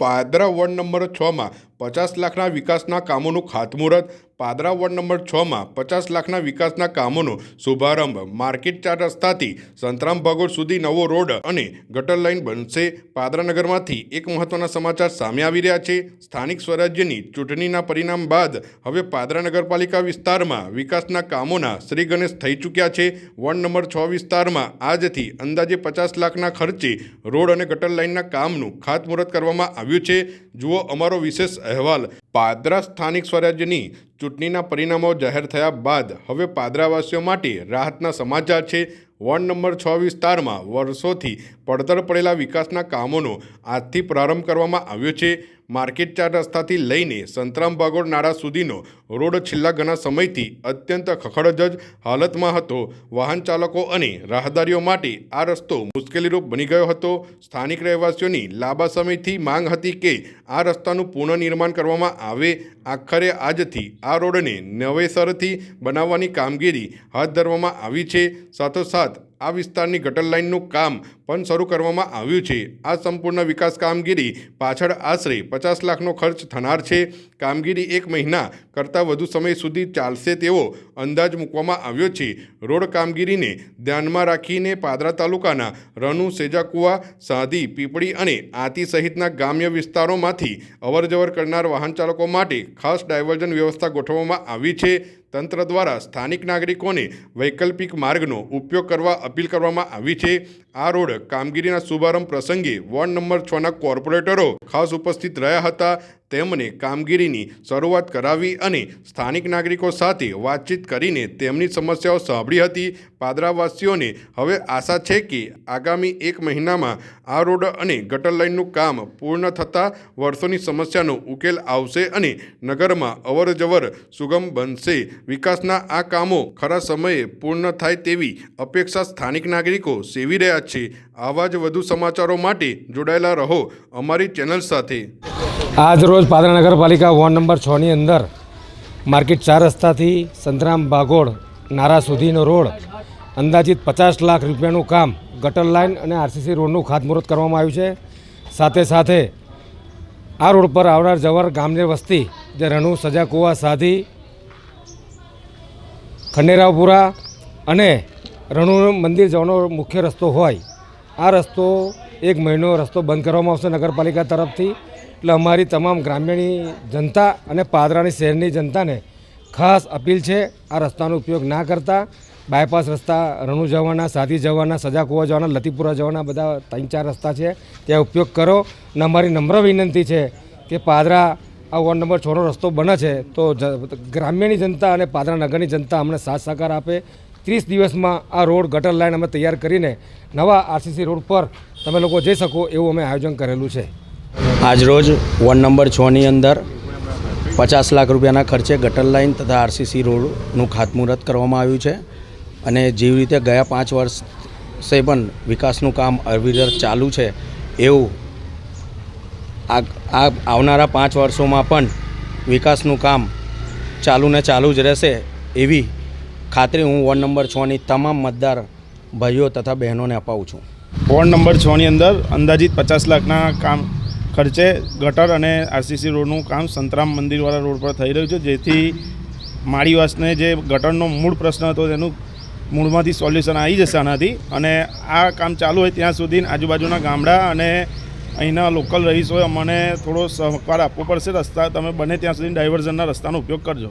Padra ward number 6 માં 50 લાખના વિકાસના કામોનું ખાતમુહૂર્ત। પાદરા વોર્ડ નંબર 6 માં 50 લાખના વિકાસના કામોનો શુભારંભ। માર્કેટ 4 રસ્તાથી સંતરામ ભાગોળ સુધી નવો રોડ અને ગટર લાઇન બનશે। પાદરા નગરમાંથી એક મહત્વના સમાચાર સામે આવી રહ્યા છે। સ્થાનિક સ્વરાજ્યની ચૂંટણીના પરિણામ બાદ હવે પાદરા નગરપાલિકા વિસ્તારમાં વિકાસના કામોના શ્રી ગણેશ થઈ ચૂક્યા છે। વોર્ડ નંબર 6 વિસ્તારમાં આજથી અંદાજે 50 લાખના ખર્ચે રોડ અને ગટર લાઇનના કામનું ખાતમુહૂર્ત કરવામાં આવ્યું છે। જુઓ અમારો વિશેષ અહેવાલ। પાદરા સ્થાનિક સ્વરાજ્યની ચૂંટણીના પરિણામો જાહેર થયા બાદ હવે પાદરાવાસીઓ માટે રાહતના સમાચાર છે। વોર્ડ નંબર 6 વિસ્તારમાં વર્ષોથી પડતર પડેલા વિકાસના કામોનો આજથી પ્રારંભ કરવામાં આવ્યો છે। માર્કેટ 4 રસ્તાથી લઈને સંતરામ ભાગોળ નાળા સુધીનો રોડ છેલ્લા ઘણા સમયથી અત્યંત ખખડધજ હાલતમાં હતો। વાહન ચાલકો અને રાહદારીઓ માટે આ રસ્તો મુશ્કેલીરૂપ બની ગયો હતો। સ્થાનિક રહેવાસીઓની લાંબા સમયથી માંગ હતી કે આ રસ્તાનું પુનઃનિર્માણ કરવામાં આવે। આખરે આજથી આ રોડને નવેસરથી બનાવવાની કામગીરી હાથ ધરવામાં આવી છે। સાથોસાથ આ વિસ્તારની ગટર લાઇનનું કામ પણ શરૂ કરવામાં આવ્યું છે। આ સંપૂર્ણ વિકાસ કામગીરી પાછળ આશરે 50 લાખનો ખર્ચ થનાર છે। કામગીરી 1 મહિના કરતાં વધુ સમય સુધી ચાલશે તેવો અંદાજ મૂકવામાં આવ્યો છે। રોડ કામગીરીને ધ્યાનમાં રાખીને પાદરા તાલુકાના રનુ, સેજાકુવા, સાધી, પીપળી અને આતી સહિતના ગ્રામ્ય વિસ્તારોમાંથી અવરજવર કરનાર વાહન ચાલકો માટે ખાસ ડાયવર્ઝન વ્યવસ્થા ગોઠવવામાં આવી છે। તંત્ર દ્વારા સ્થાનિક નાગરિકોને વૈકલ્પિક માર્ગનો ઉપયોગ કરવા અપીલ કરવામાં આવી છે। આ રોડ કામગીરીના શુભારંભ પ્રસંગે વોર્ડ નંબર 6ના કોર્પોરેટરો ખાસ ઉપસ્થિત રહ્યા હતા। તેમણે કામગીરીની શરૂઆત કરાવી અને સ્થાનિક નાગરિકો સાથે વાતચીત કરીને તેમની સમસ્યાઓ સાંભળી હતી। પાદરાવાસીઓને હવે આશા છે કે આગામી 1 મહિનામાં આ રોડ અને ગટર લાઇનનું કામ પૂર્ણ થતાં વર્ષોની સમસ્યાનો ઉકેલ આવશે અને નગરમાં અવરજવર સુગમ બનશે। વિકાસના આ કામો ખરા સમયે પૂર્ણ થાય તેવી અપેક્ષા સ્થાનિક નાગરિકો સેવી રહ્યા છે। આવા જ વધુ સમાચારો માટે જોડાયેલા રહો અમારી ચેનલ સાથે। આજ રોજ પાદરા નગરપાલિકા વોર્ડ નંબર 6ની અંદર માર્કેટ 4 રસ્તાથી સંતરામ ભાગોળ નારા સુધીનો રોડ અંદાજિત 50 લાખ રૂપિયાનું કામ ગટર લાઇન અને આરસીસી રોડનું ખાતમુહૂર્ત કરવામાં આવ્યું છે। સાથે સાથે આ રોડ પર આવનાર જવર ગામની વસ્તી જે રણુ, સજાકુવા, સાધી, ખંડેરાવપુરા અને રણુ મંદિર જવાનો મુખ્ય રસ્તો હોય આ રસ્તો 1 મહિનો રસ્તો બંધ કરવામાં આવશે નગરપાલિકા તરફથી। એટલે અમારી તમામ ગ્રામ્યની જનતા અને પાદરાની શહેરની જનતાને ખાસ અપીલ છે આ રસ્તાનો ઉપયોગ ના કરતા બાયપાસ રસ્તા રણુ જવાના, સાધી જવાના, સજાકુવા જવાના, લતીપુરા જવાના બધા 3-4 રસ્તા છે ત્યાં ઉપયોગ કરો। અને અમારી નમ્ર વિનંતી છે કે પાદરા આ વોર્ડ નંબર 6નો રસ્તો બને છે તો ગ્રામ્યની જનતા અને પાદરા નગરની જનતા અમને સાથ સહકાર આપે। 30 દિવસમાં આ રોડ ગટર લાઇન અમે તૈયાર કરીને નવા આરસીસી રોડ પર તમે લોકો જઈ શકો એવું અમે આયોજન કરેલું છે। આજરોજ વોર્ડ નંબર 6ની અંદર 50 લાખ રૂપિયાના ખર્ચે ગટર લાઇન તથા આરસીસી રોડનું ખાતમુહૂર્ત કરવામાં આવ્યું છે અને જેવી રીતે ગયા 5 વર્ષે પણ વિકાસનું કામ અવિરત ચાલુ છે એવું આવનારા 5 વર્ષોમાં પણ વિકાસનું કામ ચાલુ ને ચાલુ જ રહેશે એવી ખાતરી હું વોર્ડ નંબર 6ની તમામ મતદાર ભાઈઓ તથા બહેનોને અપાવું છું। વોર્ડ નંબર 6ની અંદર અંદાજિત 50 લાખના કામ ખર્ચે ગટર અને આરસીસી રોડનું કામ સંતરામ મંદિરવાળા રોડ પર થઈ રહ્યું છે, જેથી માળીવાસને જે ગટરનો મૂળ પ્રશ્ન હતો તેનું મૂળમાંથી સોલ્યુશન આવી જશે આનાથી। અને આ કામ ચાલુ હોય ત્યાં સુધી આજુબાજુના ગામડા અને અહીંના લોકલ રહીશોએ અમને થોડો સહકાર આપવો પડશે। રસ્તા તમે બને ત્યાં સુધી ડાયવર્ઝનના રસ્તાનો ઉપયોગ કરજો।